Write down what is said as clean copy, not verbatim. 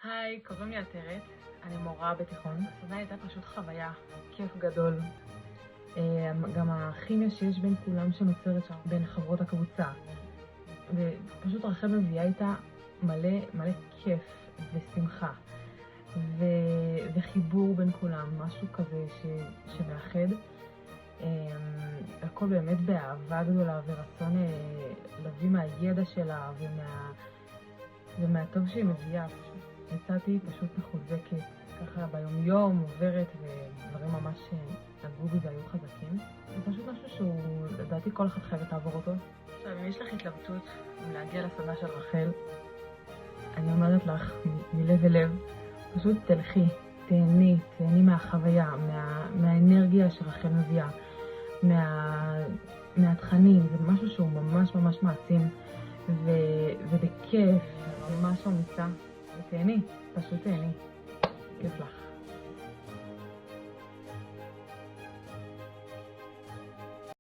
היי, קוראים לי עטרת, אני מורה בתיכון. הסדנה הייתה פשוט חוויה, כיף גדול. גם הכימיה שיש בין כולם שנוצרת שם, בין חברות הקבוצה. ופשוט רחל מביאה איתה מלא כיף ושמחה. וחיבור בין כולם, משהו כזה שמאחד. הכל באמת באהבה גדולה ורצון להביא מהידע שלה ומהטוב שהיא מביאה. יצאתי פשוט מחוזקת, ככה ביום עוברת ודברים ממש נגעו בי והיו חזקים. זה פשוט משהו שהוא, לדעתי כל אחד חייבת לעבור אותו. עכשיו, אם יש לך התלבטות אם להגיע לסדנה של רחל, אני אומרת לך מלב אל לב, פשוט תלכי, תהני מהחוויה, מהאנרגיה שרחל מביאה, מהתכנים. זה משהו שהוא ממש מעצים ובכיף, ממש אמיצה. ותהני, פשוט תהני. כיף לך.